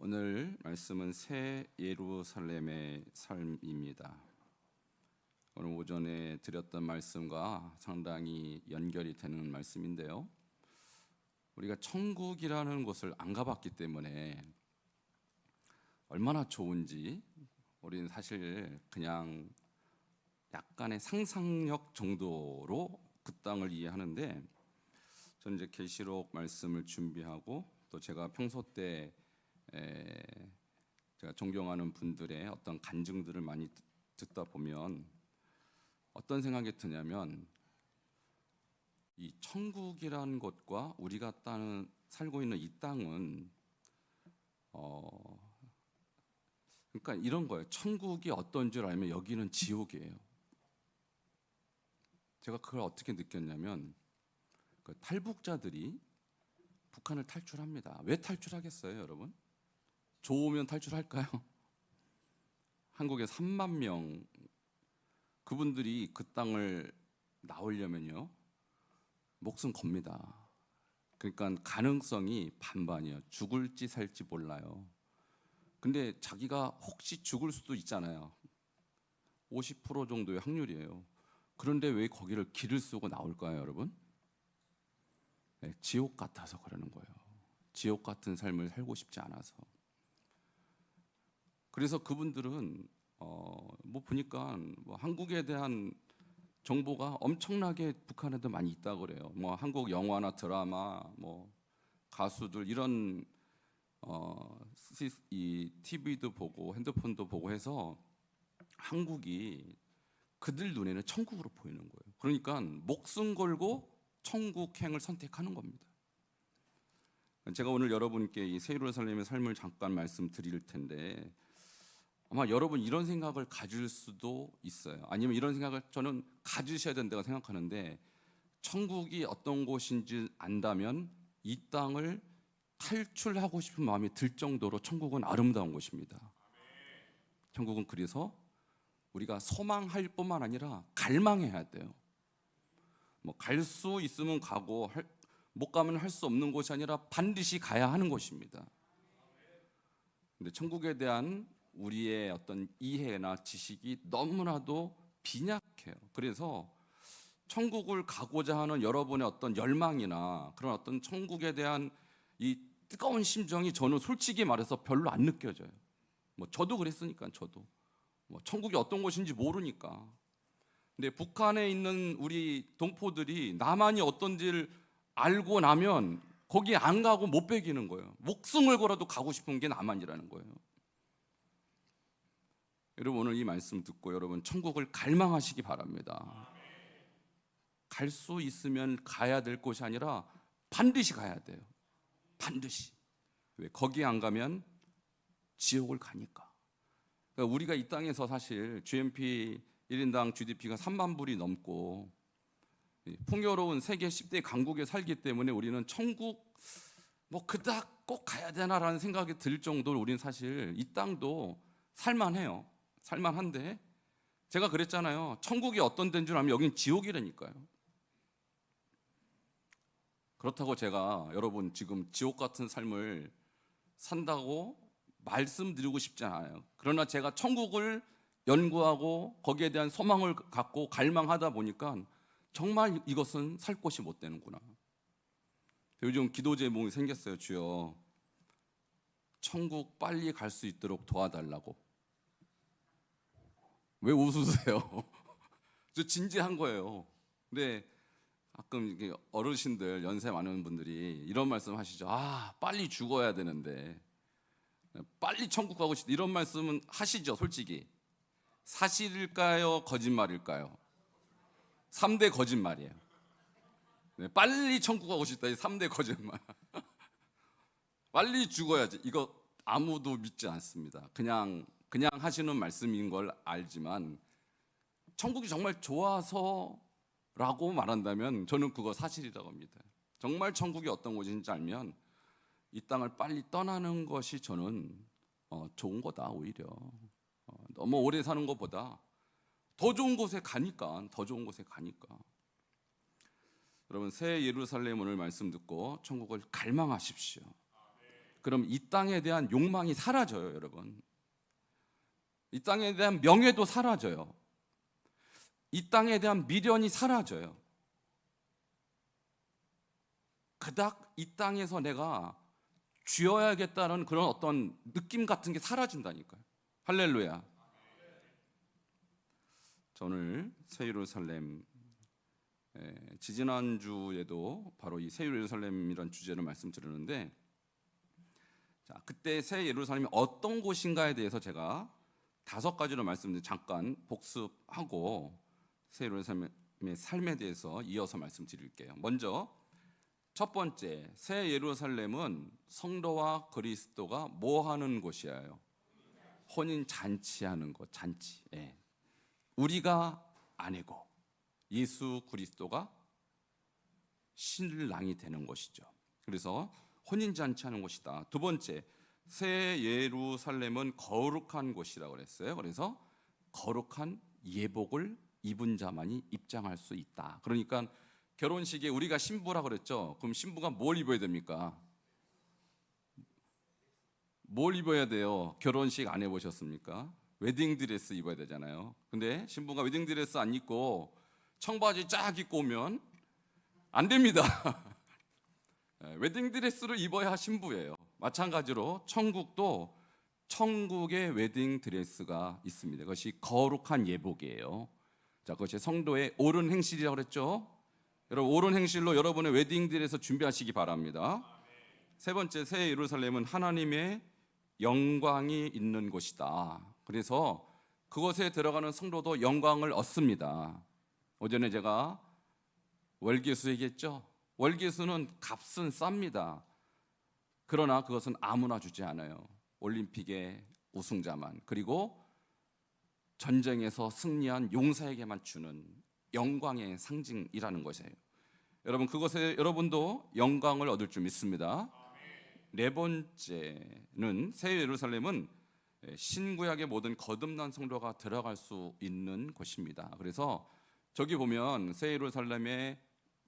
오늘 말씀은 새 예루살렘의 삶입니다. 오늘 오전에 드렸던 말씀과 상당히 연결이 되는 말씀인데요. 우리가 천국이라는 곳을 안 가봤기 때문에 얼마나 좋은지 우리는 사실 그냥 약간의 상상력 정도로 그 땅을 이해하는데, 저는 이제 계시록 말씀을 준비하고 또 제가 평소 때 제가 존경하는 분들의 어떤 간증들을 많이 듣다 보면 어떤 생각이 드냐면, 이 천국이라는 것과 우리가 살고 있는 이 땅은 그러니까 이런 거예요. 천국이 어떤 줄 알면 여기는 지옥이에요. 제가 그걸 어떻게 느꼈냐면, 그 탈북자들이 북한을 탈출합니다. 왜 탈출하겠어요, 여러분? 좋으면 탈출할까요? 한국에 3만 명, 그분들이 그 땅을 나오려면요 목숨 겁니다. 그러니까 가능성이 반반이에요. 죽을지 살지 몰라요. 근데 자기가 혹시 죽을 수도 있잖아요. 50% 정도의 확률이에요. 그런데 왜 거기를 길을 쓰고 나올까요, 여러분? 네, 지옥 같아서 그러는 거예요. 지옥 같은 삶을 살고 싶지 않아서. 그래서 그분들은 뭐 보니까 뭐 한국에 대한 정보가 엄청나게 북한에도 많이 있다고 그래요. 뭐 한국 영화나 드라마, 뭐 가수들 이런 이 TV도 보고 핸드폰도 보고 해서 한국이 그들 눈에는 천국으로 보이는 거예요. 그러니까 목숨 걸고 천국행을 선택하는 겁니다. 제가 오늘 여러분께 이 새 예루살렘의 삶을 잠깐 말씀드릴 텐데, 아마 여러분 이런 생각을 가질 수도 있어요. 아니면 이런 생각을 저는 가지셔야 된다고 생각하는데, 천국이 어떤 곳인지 안다면 이 땅을 탈출하고 싶은 마음이 들 정도로 천국은 아름다운 곳입니다. 천국은 그래서 우리가 소망할 뿐만 아니라 갈망해야 돼요. 뭐 갈 수 있으면 가고 못 가면 할 수 없는 곳이 아니라 반드시 가야 하는 곳입니다. 근데 천국에 대한 우리의 어떤 이해나 지식이 너무나도 빈약해요. 그래서 천국을 가고자 하는 여러분의 어떤 열망이나 그런 어떤 천국에 대한 이 뜨거운 심정이 저는 솔직히 말해서 별로 안 느껴져요. 뭐 저도 그랬으니까, 저도 뭐 천국이 어떤 곳인지 모르니까. 근데 북한에 있는 우리 동포들이 남한이 어떤지를 알고 나면 거기 안 가고 못 베기는 거예요. 목숨을 걸어도 가고 싶은 게 남한이라는 거예요. 여러분 오늘 이 말씀 듣고 여러분 천국을 갈망하시기 바랍니다. 갈 수 있으면 가야 될 곳이 아니라 반드시 가야 돼요. 반드시. 왜? 거기 안 가면 지옥을 가니까. 그러니까 우리가 이 땅에서 사실 GNP 1인당 GDP가 3만 불이 넘고 풍요로운 세계 10대 강국에 살기 때문에 우리는 천국 뭐 그닥 꼭 가야 되나라는 생각이 들 정도로 우리는 사실 이 땅도 살만해요. 살만한데, 제가 그랬잖아요. 천국이 어떤 데인 줄 알면 여긴 지옥이라니까요. 그렇다고 제가 여러분 지금 지옥 같은 삶을 산다고 말씀드리고 싶지 않아요. 그러나 제가 천국을 연구하고 거기에 대한 소망을 갖고 갈망하다 보니까 정말 이것은 살 곳이 못 되는구나. 요즘 기도 제목이 생겼어요. 주여 천국 빨리 갈 수 있도록 도와달라고. 왜 웃으세요? 저 진지한 거예요. 근데 가끔 이게 어르신들, 연세 많은 분들이 이런 말씀 하시죠. 아, 빨리 죽어야 되는데 빨리 천국 가고 싶다, 이런 말씀은 하시죠. 솔직히 사실일까요? 거짓말일까요? 3대 거짓말이에요. 네, 빨리 천국 가고 싶다, 이 3대 거짓말. 빨리 죽어야지, 이거 아무도 믿지 않습니다. 그냥 하시는 말씀인 걸 알지만, 천국이 정말 좋아서라고 말한다면 저는 그거 사실이라고 합니다. 정말 천국이 어떤 곳인지 알면 이 땅을 빨리 떠나는 것이 저는 좋은 거다. 오히려 너무 오래 사는 것보다 더 좋은 곳에 가니까, 더 좋은 곳에 가니까. 여러분 새 예루살렘 오늘 말씀 듣고 천국을 갈망하십시오. 그럼 이 땅에 대한 욕망이 사라져요, 여러분. 이 땅에 대한 명예도 사라져요. 이 땅에 대한 미련이 사라져요. 그닥 이 땅에서 내가 쥐어야겠다는 그런 어떤 느낌 같은 게 사라진다니까요. 할렐루야. 저 오늘 새 예루살렘, 지지난주에도 바로 이 새 예루살렘이라는 주제로 말씀드렸는데, 자, 그때 새 예루살렘이 어떤 곳인가에 대해서 제가 5가지로 말씀드린 잠깐 복습하고 새 예루살렘의 삶에 대해서 이어서 말씀드릴게요. 먼저 첫 번째, 새 예루살렘은 성도와 그리스도가 뭐 하는 곳이에요? 혼인 잔치하는 곳, 잔치. 예. 우리가 아내고 예수 그리스도가 신랑이 되는 곳이죠. 그래서 혼인 잔치하는 곳이다. 두 번째, 새 예루살렘은 거룩한 곳이라고 그랬어요. 그래서 거룩한 예복을 입은 자만이 입장할 수 있다. 그러니까 결혼식에 우리가 신부라 그랬죠. 그럼 신부가 뭘 입어야 됩니까? 뭘 입어야 돼요? 결혼식 안 해보셨습니까? 웨딩드레스 입어야 되잖아요. 근데 신부가 웨딩드레스 안 입고 청바지 쫙 입고 오면 안 됩니다. 웨딩드레스를 입어야 신부예요. 마찬가지로 천국도 천국의 웨딩드레스가 있습니다. 그것이 거룩한 예복이에요. 자, 그것이 성도의 옳은 행실이라고 그랬죠. 여러분, 옳은 행실로 여러분의 웨딩드레스 준비하시기 바랍니다. 세 번째, 새 예루살렘은 하나님의 영광이 있는 곳이다. 그래서 그곳에 들어가는 성도도 영광을 얻습니다. 오전에 제가 월계수 얘기했죠. 월계수는 값은 쌉니다. 그러나 그것은 아무나 주지 않아요. 올림픽의 우승자만, 그리고 전쟁에서 승리한 용사에게만 주는 영광의 상징이라는 것이에요. 여러분, 그것에 여러분도 영광을 얻을 줄 믿습니다. 네 번째는 새 예루살렘은 신구약의 모든 거듭난 성도가 들어갈 수 있는 곳입니다. 그래서 저기 보면 새 예루살렘의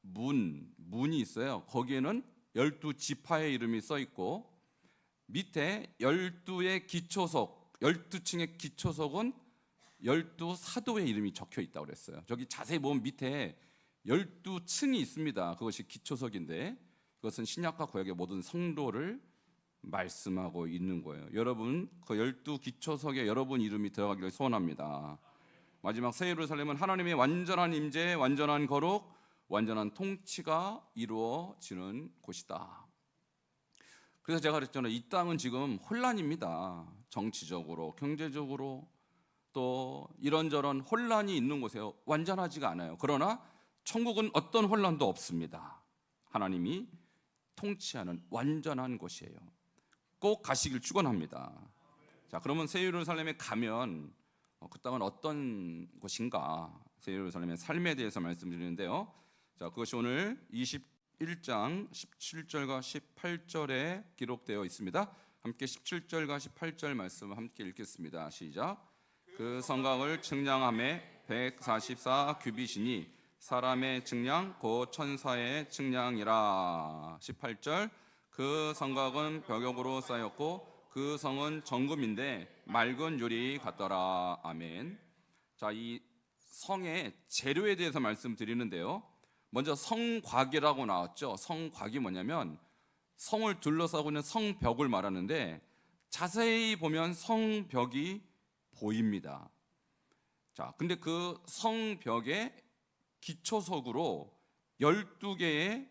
문이 있어요. 거기에는 12지파의 이름이 써 있고, 밑에 12의 기초석, 12층의 기초석은 12사도의 이름이 적혀 있다고 그랬어요. 저기 자세히 보면 밑에 12층이 있습니다. 그것이 기초석인데, 그것은 신약과 구약의 모든 성도를 말씀하고 있는 거예요. 여러분, 그 12기초석에 여러분 이름이 들어가기를 소원합니다. 마지막 새 예루살렘은 하나님의 완전한 임재, 완전한 거룩, 완전한 통치가 이루어지는 곳이다. 그래서 제가 그랬잖아요. 이 땅은 지금 혼란입니다. 정치적으로, 경제적으로, 또 이런저런 혼란이 있는 곳이에요. 완전하지가 않아요. 그러나 천국은 어떤 혼란도 없습니다. 하나님이 통치하는 완전한 곳이에요. 꼭 가시길 축원합니다. 자, 그러면 새 예루살렘에 가면 그 땅은 어떤 곳인가? 새 예루살렘의 삶에 대해서 말씀드리는데요. 자, 그것이 오늘 21장 17절과 18절에 기록되어 있습니다. 함께 17절과 18절 말씀 함께 읽겠습니다. 시작. 그 성곽을 측량함에 144 규빗이니 사람의 측량 곧 천사의 측량이라. 18절. 그 성곽은 벽역으로 쌓였고 그 성은 정금인데 맑은 유리 같더라. 아멘. 자, 이 성의 재료에 대해서 말씀드리는데요. 먼저 성곽이라고 나왔죠. 성곽이 뭐냐면 성을 둘러싸고 있는 성벽을 말하는데, 자세히 보면 성벽이 보입니다. 자, 근데 그 성벽의 기초석으로 12개의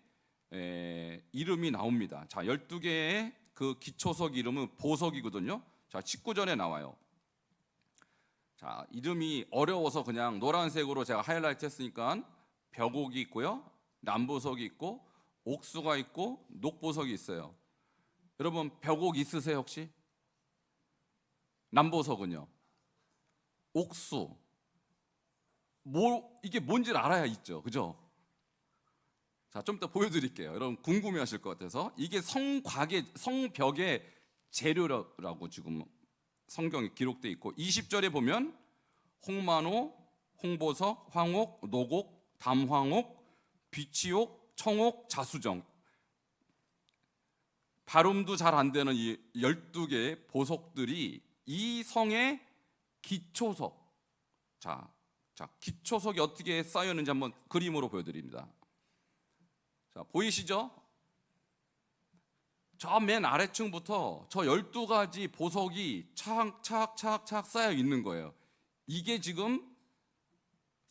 이름이 나옵니다. 자, 12개의 그 기초석 이름은 보석이거든요. 자, 19절에 나와요. 자, 이름이 어려워서 그냥 노란색으로 제가 하이라이트 했으니까 벽옥이 있고요, 남보석이 있고, 옥수가 있고, 녹보석이 있어요. 여러분, 벽옥 있으세요 혹시? 남보석은요? 옥수, 이게 뭔지를 알아야 있죠, 그죠? 자, 좀 이따 보여드릴게요. 여러분 궁금해하실 것 같아서. 이게 성벽의 재료라고 지금 성경에 기록되어 있고, 20절에 보면 홍만호, 홍보석, 황옥, 녹옥, 담황옥, 비치옥, 청옥, 자수정, 발음도 잘 안 되는 이 12개의 보석들이 이 성의 기초석. 자, 기초석이 어떻게 쌓였는지 한번 그림으로 보여드립니다. 자, 보이시죠? 저 맨 아래층부터 저 12가지 보석이 차악차악차악 쌓여 있는 거예요. 이게 지금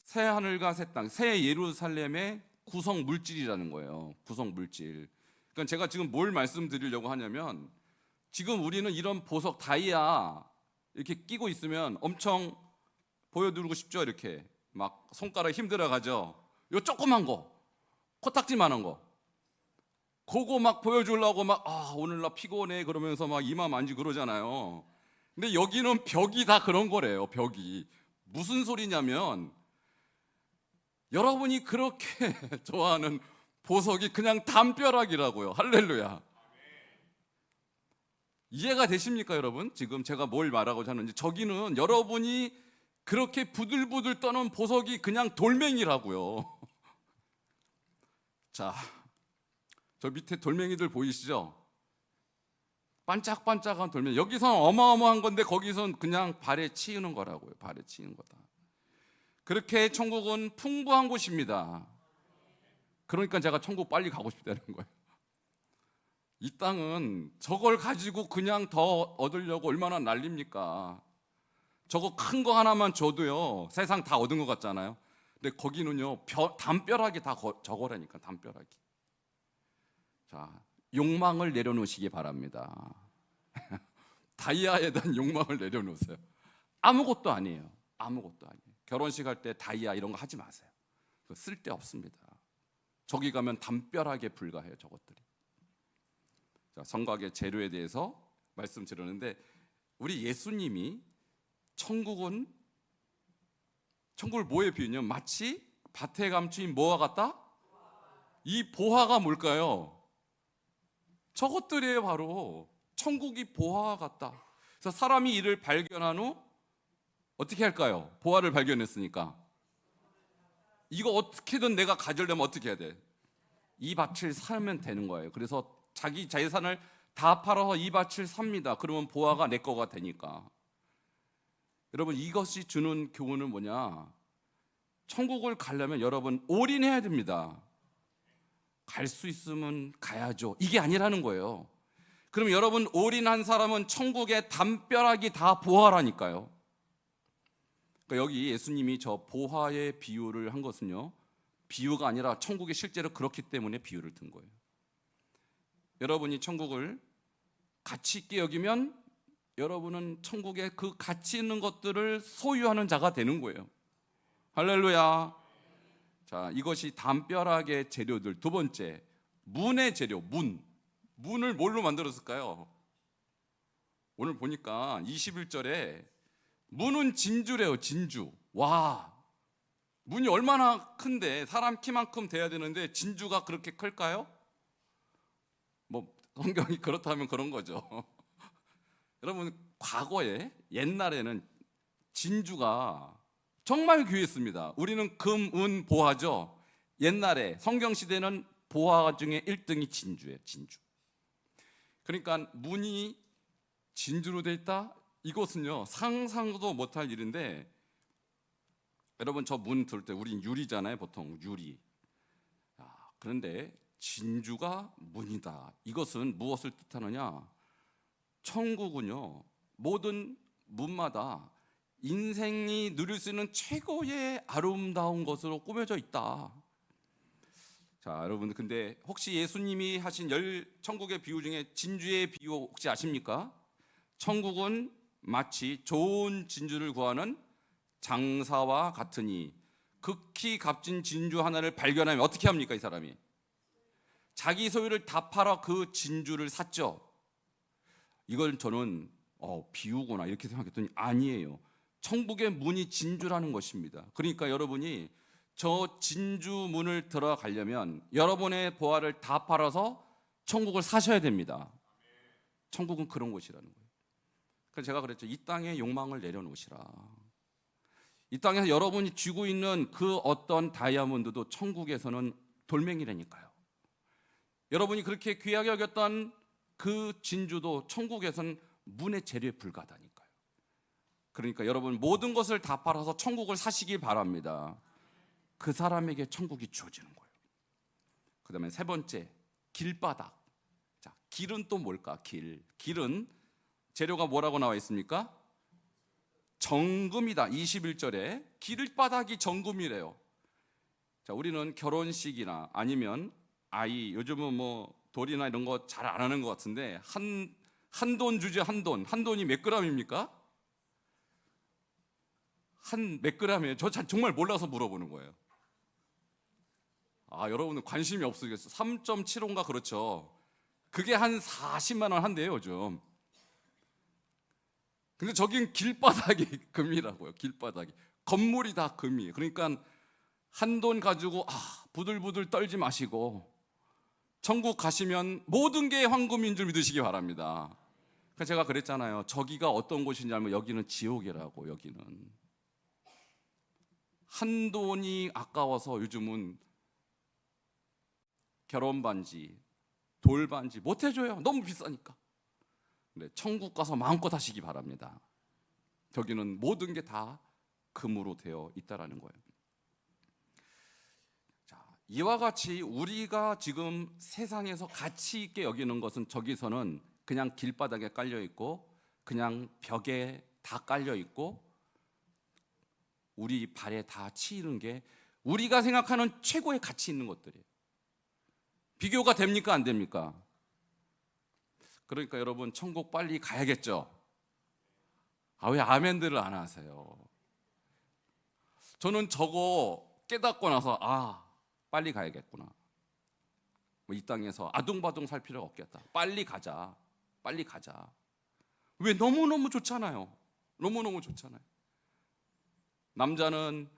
새 하늘과 새 땅, 새 예루살렘의 구성 물질이라는 거예요. 구성 물질. 그러니까 제가 지금 뭘 말씀드리려고 하냐면, 지금 우리는 이런 보석 다이아 이렇게 끼고 있으면 엄청 보여드리고 싶죠. 이렇게 막 손가락 힘들어 가죠. 요 조그만 거, 코딱지만한 거, 그거 막 보여주려고 막 오늘 나 피곤해 그러면서 막 이마 만지고 그러잖아요. 근데 여기는 벽이 다 그런 거래요. 벽이. 무슨 소리냐면, 여러분이 그렇게 좋아하는 보석이 그냥 담벼락이라고요. 할렐루야. 이해가 되십니까, 여러분? 지금 제가 뭘 말하고자 하는지. 저기는 여러분이 그렇게 부들부들 떠는 보석이 그냥 돌멩이라고요. 자, 저 밑에 돌멩이들 보이시죠? 반짝반짝한 돌멩이. 여기선 어마어마한 건데 거기선 그냥 발에 치이는 거라고요. 발에 치이는 거다. 그렇게 천국은 풍부한 곳입니다. 그러니까 제가 천국 빨리 가고 싶다는 거예요. 이 땅은 저걸 가지고 그냥 더 얻으려고 얼마나 난립니까? 저거 큰 거 하나만 줘도요 세상 다 얻은 것 같잖아요. 근데 거기는요 담벼락이 다 저거라니까. 담벼락이. 자, 욕망을 내려놓으시기 바랍니다. 다이아에 대한 욕망을 내려놓으세요. 아무것도 아니에요. 아무것도 아니에요. 결혼식 할 때 다이아 이런 거 하지 마세요. 쓸데 없습니다. 저기 가면 담벼락에 불과해요. 저것들이. 자, 성곽의 재료에 대해서 말씀드렸는데, 우리 예수님이 천국을 뭐에 비유냐? 마치 밭에 감추인 뭐와 같다? 이 보화가 뭘까요? 저것들이에요. 바로 천국이 보화와 같다. 그래서 사람이 이를 발견한 후 어떻게 할까요? 보화를 발견했으니까 이거 어떻게든 내가 가지려면 어떻게 해야 돼? 이 밭을 사면 되는 거예요. 그래서 자기 재산을 다 팔아서 이 밭을 삽니다. 그러면 보화가 내 거가 되니까. 여러분, 이것이 주는 교훈은 뭐냐? 천국을 가려면 여러분 올인해야 됩니다. 갈 수 있으면 가야죠. 이게 아니라는 거예요. 그럼 여러분 올인한 사람은 천국의 담벼락이 다 보화라니까요. 그러니까 여기 예수님이 저 보화의 비유를 한 것은요, 비유가 아니라 천국이 실제로 그렇기 때문에 비유를 든 거예요. 여러분이 천국을 가치 있게 여기면 여러분은 천국의 그 가치 있는 것들을 소유하는 자가 되는 거예요. 할렐루야. 자, 이것이 담벼락의 재료들. 두 번째, 문의 재료. 문을 뭘로 만들었을까요? 오늘 보니까 21절에 문은 진주래요. 진주. 와, 문이 얼마나 큰데, 사람 키만큼 돼야 되는데 진주가 그렇게 클까요? 뭐 성경이 그렇다면 그런 거죠. 여러분, 과거에 옛날에는 진주가 정말 귀했습니다. 우리는 금, 은, 보화죠. 옛날에 성경 시대는 보화 중에 1등이 진주예요. 진주. 그러니까 문이 진주로 돼 있다? 이것은요 상상도 못할 일인데, 여러분 저 문 들을 때 우린 유리잖아요. 보통 유리. 그런데 진주가 문이다. 이것은 무엇을 뜻하느냐? 천국은요 모든 문마다 인생이 누릴 수 있는 최고의 아름다운 것으로 꾸며져 있다. 자, 여러분, 근데 혹시 예수님이 하신 천국의 비유 중에 진주의 비유 혹시 아십니까? 천국은 마치 좋은 진주를 구하는 장사와 같으니, 극히 값진 진주 하나를 발견하면 어떻게 합니까? 이 사람이 자기 소유를 다 팔아 그 진주를 샀죠. 이걸 저는 비유구나 이렇게 생각했더니 아니에요. 천국의 문이 진주라는 것입니다. 그러니까 여러분이 저 진주 문을 들어가려면 여러분의 보화를 다 팔아서 천국을 사셔야 됩니다. 천국은 그런 곳이라는 거예요. 그래서 제가 그랬죠. 이 땅에 욕망을 내려놓으시라. 이 땅에서 여러분이 쥐고 있는 그 어떤 다이아몬드도 천국에서는 돌멩이라니까요. 여러분이 그렇게 귀하게 여겼던 그 진주도 천국에서는 문의 재료에 불과하다니까요. 그러니까 여러분 모든 것을 다 팔아서 천국을 사시길 바랍니다. 그 사람에게 천국이 주어지는 거예요. 그 다음에 세 번째, 길바닥. 자, 길은 또 뭘까? 길은 재료가 뭐라고 나와 있습니까? 정금이다. 21절에 길바닥이 정금이래요. 자, 우리는 결혼식이나 아니면 아이, 요즘은 뭐 돌이나 이런 거 잘 안 하는 것 같은데 한 돈 주지. 한 돈이 몇 그램입니까? 한 몇 그램이에요? 저 정말 몰라서 물어보는 거예요. 여러분은 관심이 없으겠어요. 3.75인가 그렇죠. 그게 한 40만 원 한대요 요즘. 근데 저긴 길바닥이 금이라고요. 길바닥이. 건물이 다 금이에요. 그러니까 한 돈 가지고 부들부들 떨지 마시고 천국 가시면 모든 게 황금인 줄 믿으시기 바랍니다. 그러니까 제가 그랬잖아요. 저기가 어떤 곳인지 알면 여기는 지옥이라고. 여기는 한 돈이 아까워서 요즘은 결혼 반지, 돌 반지 못 해줘요. 너무 비싸니까. 근데 천국 가서 마음껏 하시기 바랍니다. 저기는 모든 게 다 금으로 되어 있다라는 거예요. 자, 이와 같이 우리가 지금 세상에서 가치 있게 여기는 것은 저기서는 그냥 길바닥에 깔려 있고 그냥 벽에 다 깔려 있고 우리 발에 다 치이는 게 우리가 생각하는 최고의 가치 있는 것들이에요. 비교가 됩니까? 안 됩니까? 그러니까 여러분 천국 빨리 가야겠죠? 왜 아멘들을 안 하세요? 저는 저거 깨닫고 나서 빨리 가야겠구나. 이 땅에서 아둥바둥 살 필요가 없겠다. 빨리 가자. 빨리 가자. 왜? 너무너무 좋잖아요. 너무너무 좋잖아요. 남자는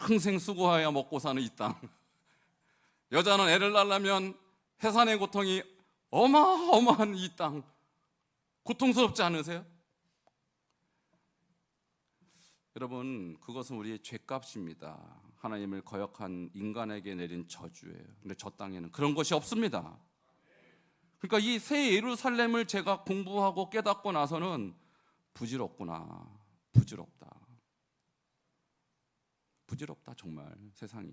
평생 수고해야 먹고 사는 이 땅. 여자는 애를 낳으려면 해산의 고통이 어마어마한 이 땅. 고통스럽지 않으세요? 여러분, 그것은 우리의 죄값입니다. 하나님을 거역한 인간에게 내린 저주예요. 근데 저 땅에는 그런 것이 없습니다. 그러니까 이 새 예루살렘을 제가 공부하고 깨닫고 나서는 부질없구나. 부질없다 정말 세상이.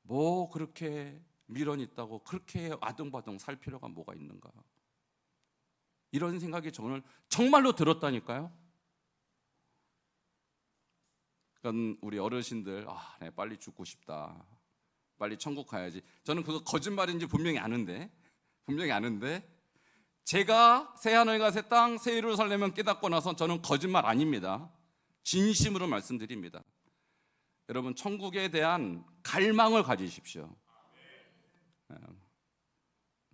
뭐 그렇게 미련 있다고 그렇게 아둥바둥 살 필요가 뭐가 있는가. 이런 생각이 저는 정말로 들었다니까요. 그러니까 우리 어르신들 네, 빨리 죽고 싶다. 빨리 천국 가야지. 저는 그거 거짓말인지 분명히 아는데 제가 새하늘과 새 땅 새 예루살렘을 깨닫고 나서 저는 거짓말 아닙니다. 진심으로 말씀드립니다. 여러분 천국에 대한 갈망을 가지십시오.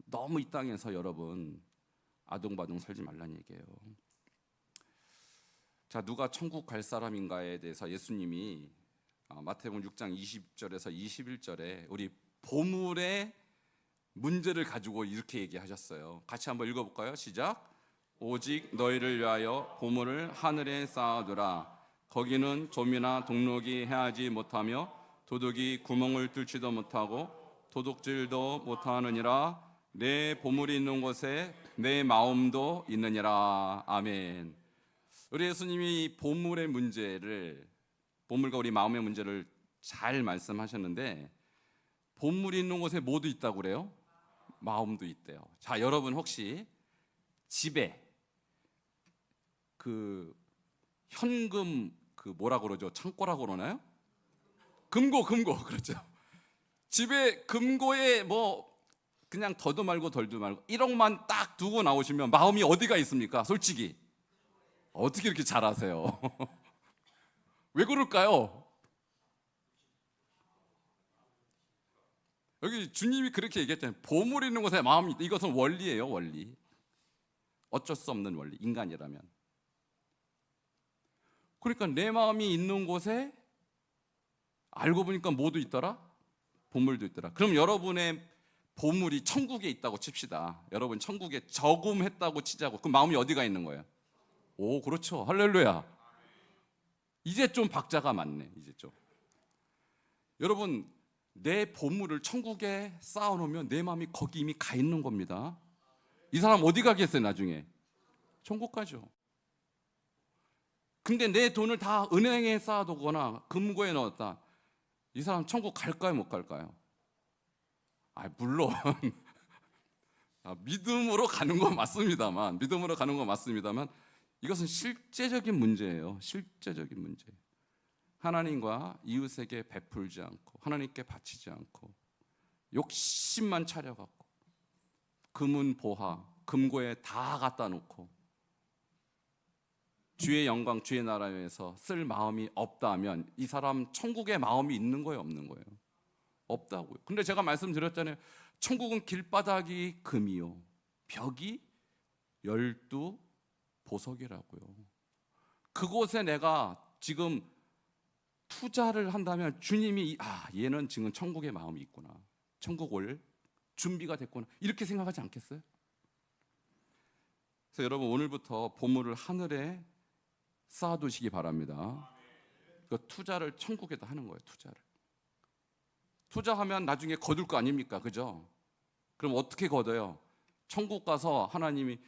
너무 이 땅에서 여러분 아둥바둥 살지 말란 얘기예요. 자, 누가 천국 갈 사람인가에 대해서 예수님이 마태복음 6장 20절에서 21절에 우리 보물의 문제를 가지고 이렇게 얘기하셨어요. 같이 한번 읽어볼까요? 시작. 오직 너희를 위하여 보물을 하늘에 쌓아두라. 거기는 좀이나 동록이 해하지 못하며 도둑이 구멍을 뚫지도 못하고 도둑질도 못하느니라. 내 보물이 있는 곳에 내 마음도 있느니라. 아멘. 우리 예수님이 보물의 문제를, 보물과 우리 마음의 문제를 잘 말씀하셨는데 보물이 있는 곳에 뭐도 있다고 그래요? 마음도 있대요. 자, 여러분 혹시 집에 그 현금 뭐라고 그러죠? 창고라고 그러나요? 금고 그렇죠. 집에 금고에 뭐 그냥 더도 말고 덜도 말고 1억만 딱 두고 나오시면 마음이 어디가 있습니까? 솔직히 어떻게 이렇게 잘하세요? 왜 그럴까요? 여기 주님이 그렇게 얘기했잖아요. 보물 있는 곳에 마음이 있다. 이것은 원리예요, 원리. 어쩔 수 없는 원리, 인간이라면. 그러니까 내 마음이 있는 곳에 알고 보니까 뭐도 있더라? 보물도 있더라. 그럼 여러분의 보물이 천국에 있다고 칩시다. 여러분 천국에 저금했다고 치자고. 그럼 마음이 어디가 있는 거예요? 오, 그렇죠. 할렐루야. 이제 좀 박자가 맞네. 이제 좀. 여러분 내 보물을 천국에 쌓아놓으면 내 마음이 거기 이미 가 있는 겁니다. 이 사람 어디 가겠어요 나중에? 천국 가죠. 근데 내 돈을 다 은행에 쌓아두거나 금고에 넣었다. 이 사람 천국 갈까요 못 갈까요? 물론 믿음으로 가는 건 맞습니다만, 이것은 실제적인 문제예요. 실제적인 문제. 하나님과 이웃에게 베풀지 않고 하나님께 바치지 않고 욕심만 차려갖고 금은 보화, 금고에 다 갖다 놓고 주의 영광, 주의 나라 위해서 쓸 마음이 없다면 이 사람 천국에 마음이 있는 거예요, 없는 거예요? 없다고요. 근데 제가 말씀드렸잖아요. 천국은 길바닥이 금이요 벽이 12보석이라고요. 그곳에 내가 지금 투자를 한다면 주님이 얘는 지금 천국에 마음이 있구나, 천국 올 준비가 됐구나, 이렇게 생각하지 않겠어요? 그래서 여러분 오늘부터 보물을 하늘에 쌓아두시기 바랍니다. 그 투자를 천국에다 하는 거예요. 투자하면 나중에 거둘 거 아닙니까? 그죠? 그럼 어떻게 거둬요? 천국 가서 하나님이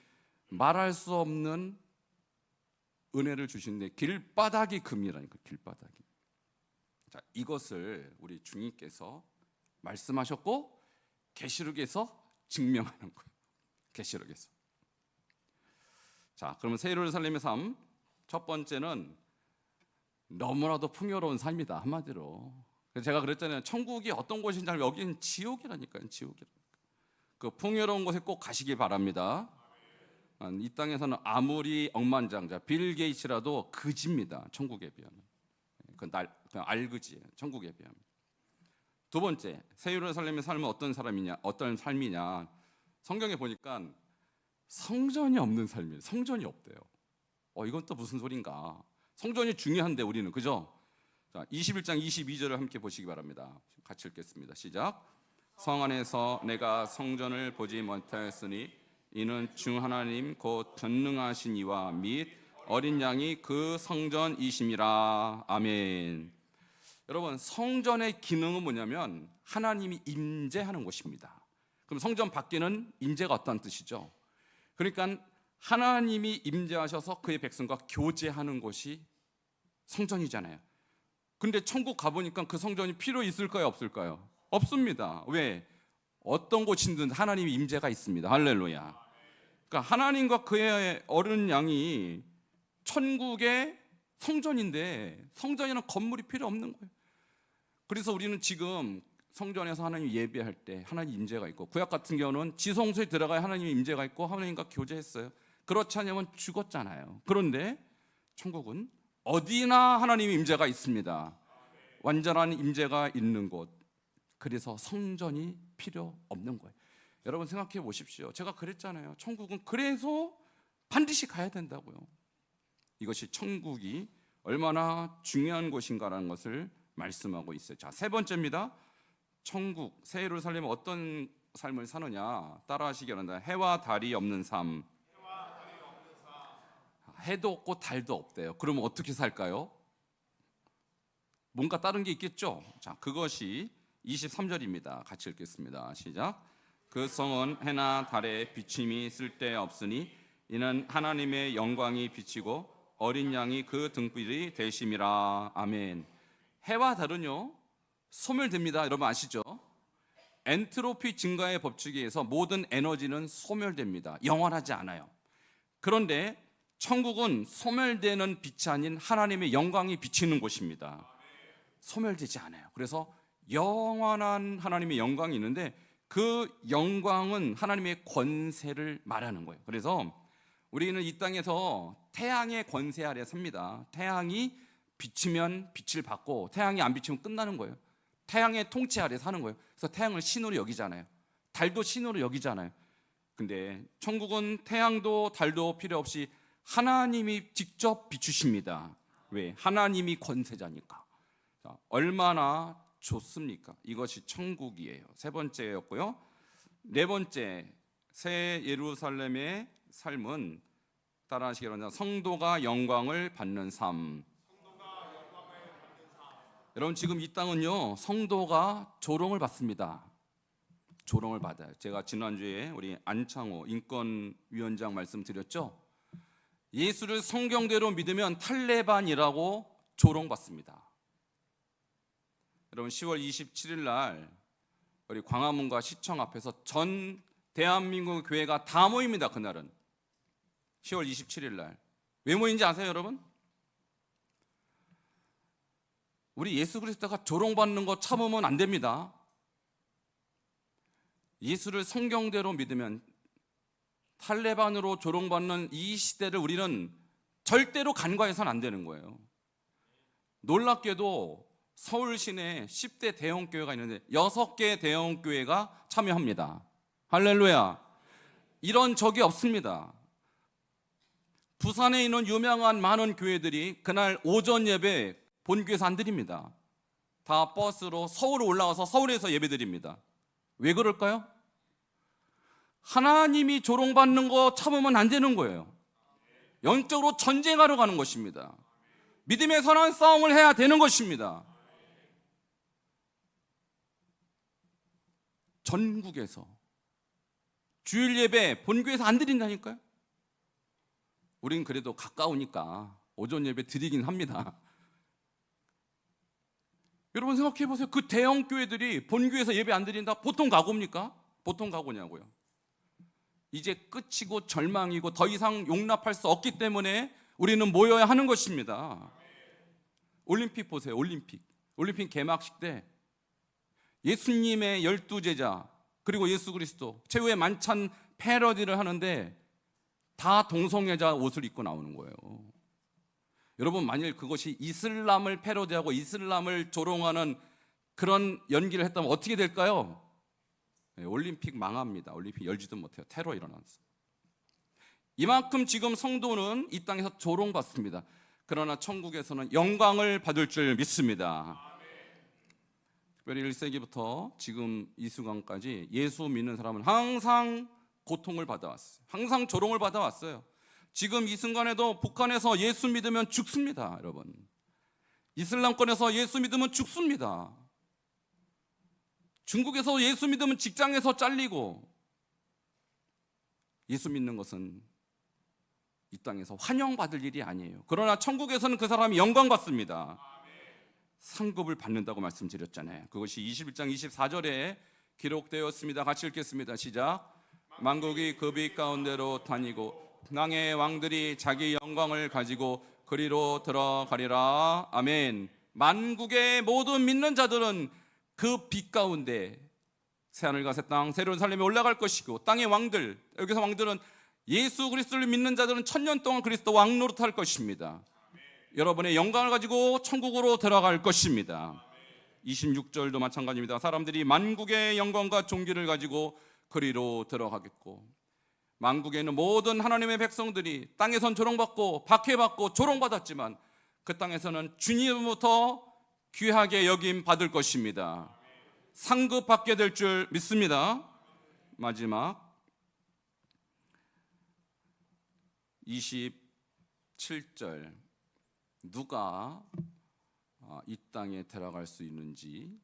말할 수 없는 은혜를 주시는데 길바닥이 금이라니까. 길바닥이. 자, 이것을 우리 주님께서 말씀하셨고 계시록에서 증명하는 거예요. 계시록에서. 자, 그러면 새 예루살렘의 삶, 첫 번째는 너무나도 풍요로운 삶이다, 한마디로. 제가 그랬잖아요. 천국이 어떤 곳인지 알면 여기는 지옥이라니까요. 그 풍요로운 곳에 꼭 가시기 바랍니다. 이 땅에서는 아무리 억만장자 빌 게이츠라도 그지입니다. 천국에 비하면. 그냥 알그지예요. 천국에 비하면. 두 번째, 새 예루살렘의 삶은 어떤 삶이냐? 성경에 보니까 성전이 없는 삶이에요. 성전이 없대요. 이건 또 무슨 소린가? 성전이 중요한데 우리는, 그죠? 자, 21장 22절을 함께 보시기 바랍니다. 같이 읽겠습니다. 시작. 성 안에서 내가 성전을 보지 못하였으니 이는 주 하나님 곧 전능하신 이와 및 어린 양이 그 성전이심이라. 아멘. 여러분, 성전의 기능은 뭐냐면 하나님이 임재하는 곳입니다. 그럼 성전 밖에는 임재가 어떤 뜻이죠? 그러니까 하나님이 임재하셔서 그의 백성과 교제하는 곳이 성전이잖아요. 근데 천국 가보니까 그 성전이 필요 있을까요, 없을까요? 없습니다. 왜? 어떤 곳이든 하나님의 임재가 있습니다. 할렐루야. 그러니까 하나님과 그의 어린 양이 천국의 성전인데 성전에는 건물이 필요 없는 거예요. 그래서 우리는 지금 성전에서 하나님 예배할 때 하나님 임재가 있고, 구약 같은 경우는 지성소에 들어가야 하나님의 임재가 있고 하나님과 교제했어요. 그렇지 않으면 죽었잖아요. 그런데 천국은 어디나 하나님의 임재가 있습니다. 완전한 임재가 있는 곳. 그래서 성전이 필요 없는 거예요. 여러분 생각해 보십시오. 제가 그랬잖아요. 천국은 그래서 반드시 가야 된다고요. 이것이 천국이 얼마나 중요한 곳인가라는 것을 말씀하고 있어요. 자, 세 번째입니다. 천국, 새 예루살렘은 어떤 삶을 사느냐? 따라하시기 바랍니다. 해와 달이 없는 삶. 해도 없고 달도 없대요. 그러면 어떻게 살까요? 뭔가 다른 게 있겠죠? 자, 그것이 23절입니다. 같이 읽겠습니다. 시작. 그 성은 해나 달의 비침이 쓸데없으니 이는 하나님의 영광이 비치고 어린 양이 그 등불이 되심이라. 아멘. 해와 달은요 소멸됩니다. 여러분 아시죠? 엔트로피 증가의 법칙에 의해서 모든 에너지는 소멸됩니다. 영원하지 않아요. 그런데 천국은 소멸되는 빛이 아닌 하나님의 영광이 비치는 곳입니다. 소멸되지 않아요. 그래서 영원한 하나님의 영광이 있는데 그 영광은 하나님의 권세를 말하는 거예요. 그래서 우리는 이 땅에서 태양의 권세 아래 삽니다. 태양이 비치면 빛을 받고 태양이 안 비치면 끝나는 거예요. 태양의 통치 아래 사는 거예요. 그래서 태양을 신으로 여기잖아요. 달도 신으로 여기잖아요. 근데 천국은 태양도 달도 필요 없이 하나님이 직접 비추십니다. 왜? 하나님이 권세자니까. 자, 얼마나 좋습니까? 이것이 천국이에요. 세 번째였고요. 네 번째, 새 예루살렘의 삶은 따라하시기 바랍니다. 성도가 영광을 받는 삶. 여러분 지금 이 땅은요 성도가 조롱을 받습니다. 조롱을 받아요. 제가 지난주에 우리 안창호 인권위원장 말씀드렸죠. 예수를 성경대로 믿으면 탈레반이라고 조롱받습니다. 여러분 10월 27일 날 우리 광화문과 시청 앞에서 전 대한민국 교회가 다 모입니다. 그날은 10월 27일 날. 왜 모인지 아세요, 여러분? 우리 예수 그리스도가 조롱받는 거 참으면 안 됩니다. 예수를 성경대로 믿으면 탈레반으로 조롱받는 이 시대를 우리는 절대로 간과해서는 안 되는 거예요. 놀랍게도 서울 시내에 10대 대형교회가 있는데 6개 대형교회가 참여합니다. 할렐루야. 이런 적이 없습니다. 부산에 있는 유명한 많은 교회들이 그날 오전 예배 본교에서 안 드립니다. 다 버스로 서울로 올라가서 서울에서 예배 드립니다. 왜 그럴까요? 하나님이 조롱받는 거 참으면 안 되는 거예요. 영적으로 전쟁하러 가는 것입니다. 믿음의 선한 싸움을 해야 되는 것입니다. 전국에서 주일 예배 본교에서 안 드린다니까요. 우린 그래도 가까우니까 오전 예배 드리긴 합니다. 여러분 생각해 보세요. 그 대형 교회들이 본교에서 예배 안 드린다? 보통 각오입니까? 보통 각오냐고요. 이제 끝이고 절망이고 더 이상 용납할 수 없기 때문에 우리는 모여야 하는 것입니다. 올림픽 보세요. 올림픽 개막식 때 예수님의 12제자 그리고 예수 그리스도 최후의 만찬 패러디를 하는데 다 동성애자 옷을 입고 나오는 거예요. 여러분 만일 그것이 이슬람을 패러디하고 이슬람을 조롱하는 그런 연기를 했다면 어떻게 될까요? 네, 올림픽 망합니다. 올림픽 열지도 못해요. 테러 일어났어요. 이만큼 지금 성도는 이 땅에서 조롱받습니다. 그러나 천국에서는 영광을 받을 줄 믿습니다. 특별히 1세기부터 지금 이 순간까지 예수 믿는 사람은 항상 고통을 받아왔어요. 항상 조롱을 받아왔어요. 지금 이 순간에도 북한에서 예수 믿으면 죽습니다. 여러분 이슬람권에서 예수 믿으면 죽습니다. 중국에서 예수 믿으면 직장에서 잘리고, 예수 믿는 것은 이 땅에서 환영받을 일이 아니에요. 그러나 천국에서는 그 사람이 영광받습니다. 상급을 받는다고 말씀드렸잖아요. 그것이 21장 24절에 기록되었습니다. 같이 읽겠습니다. 시작. 만국이 그 빛 가운데로 다니고 땅의 왕들이 자기 영광을 가지고 그리로 들어가리라. 아멘. 만국의 모든 믿는 자들은 그 빛 가운데 새하늘과 새 땅 새로운 살림에 올라갈 것이고, 땅의 왕들, 여기서 왕들은 예수 그리스도를 믿는 자들은 1000년 동안 그리스도 왕 노릇할 것입니다. 여러분의 영광을 가지고 천국으로 들어갈 것입니다. 26절도 마찬가지입니다. 사람들이 만국의 영광과 존귀를 가지고 그리로 들어가겠고, 만국에 있는 모든 하나님의 백성들이 땅에선 조롱받고 박해받고 조롱받았지만 그 땅에서는 주님부터 귀하게 여김 받을 것입니다. 상급 받게 될 줄 믿습니다. 마지막 27절, 누가 이 땅에 들어갈 수 있는지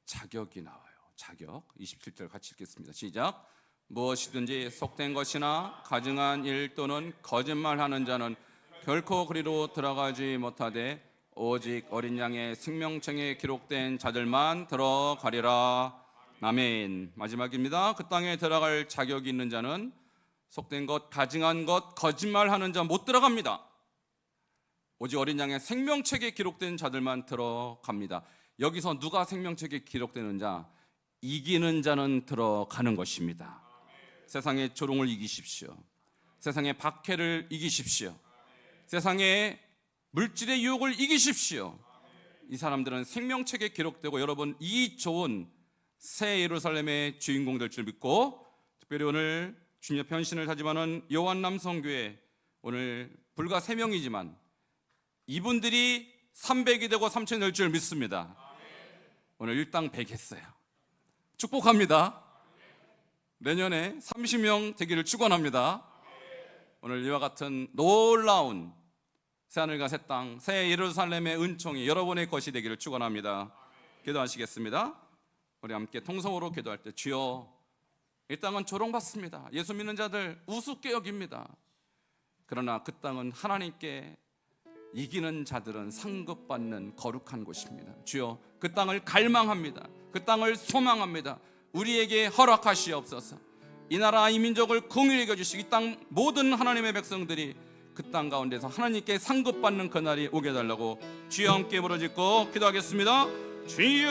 자격이 나와요. 자격 27절 같이 읽겠습니다. 시작. 무엇이든지 속된 것이나 가증한 일 또는 거짓말하는 자는 결코 그리로 들어가지 못하되 오직 어린 양의 생명책에 기록된 자들만 들어가리라. 아멘. 마지막입니다. 그 땅에 들어갈 자격이 있는 자는 속된 것, 가증한 것, 거짓말하는 자 못 들어갑니다. 오직 어린 양의 생명책에 기록된 자들만 들어갑니다. 여기서 누가 생명책에 기록되는 자? 이기는 자는 들어가는 것입니다. 세상의 조롱을 이기십시오. 세상의 박해를 이기십시오. 세상의 물질의 유혹을 이기십시오. 이 사람들은 생명책에 기록되고 여러분 이 좋은 새 예루살렘의 주인공 될 줄 믿고, 특별히 오늘 주님 옆에 헌신을 다짐하는 요한 남성교회, 오늘 불과 3명이지만 이분들이 300이 되고 3000이 될 줄 믿습니다. 오늘 일당 100 했어요. 축복합니다. 내년에 30명 되기를 축원합니다. 오늘 이와 같은 놀라운 새하늘과 새 땅, 새 예루살렘의 은총이 여러분의 것이 되기를 축원합니다. 기도하시겠습니다. 우리 함께 통성으로 기도할 때, 주여, 이 땅은 조롱받습니다. 예수 믿는 자들 우습게 여깁니다. 그러나 그 땅은 하나님께 이기는 자들은 상급받는 거룩한 곳입니다. 주여, 그 땅을 갈망합니다. 그 땅을 소망합니다. 우리에게 허락하시옵소서. 이 나라 이 민족을 긍휼히 여겨주시고 이 땅 모든 하나님의 백성들이 그 땅 가운데서 하나님께 상급받는 그날이 오게 해달라고 주여 함께 부르짖고 기도하겠습니다. 주여,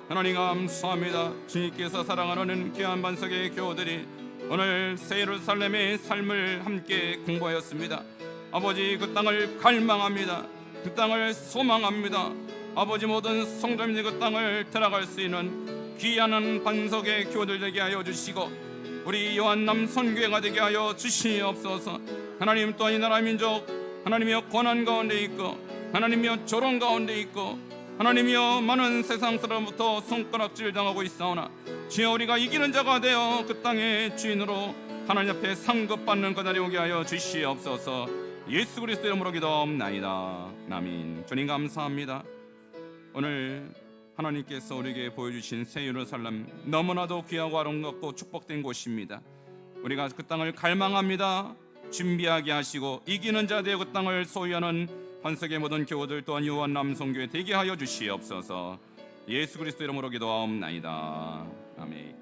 하나님 감사합니다. 주님께서 사랑하는 귀한 반석의 교우들이 오늘 새 예루살렘의 삶을 함께 공부하였습니다. 아버지, 그 땅을 갈망합니다. 그 땅을 소망합니다. 아버지, 모든 성도님들이 그 땅을 들어갈 수 있는 귀한 반석의 교우들 되게 하여 주시고 우리 요한남 선교회가 되게 하여 주시옵소서. 하나님, 또한 이 나라 민족 하나님이여 고난 가운데 있고 하나님이여 조롱 가운데 있고 하나님이여 많은 세상 사람부터 손가락질 당하고 있사오나 주여, 우리가 이기는 자가 되어 그 땅의 주인으로 하나님 앞에 상급받는 그날이 오게 하여 주시옵소서. 예수 그리스도의 이름으로 기도옵나이다. 아멘. 주님 감사합니다. 오늘 하나님께서 우리에게 보여주신 새 예루살렘, 너무나도 귀하고 아름답고 축복된 곳입니다. 우리가 그 땅을 갈망합니다. 준비하게 하시고 이기는 자 되어 그 땅을 소유하는 반석의 모든 교우들 또한 요한남 선교회 되게 하여 주시옵소서. 예수 그리스도 이름으로 기도하옵나이다. 아멘.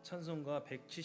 찬송가 170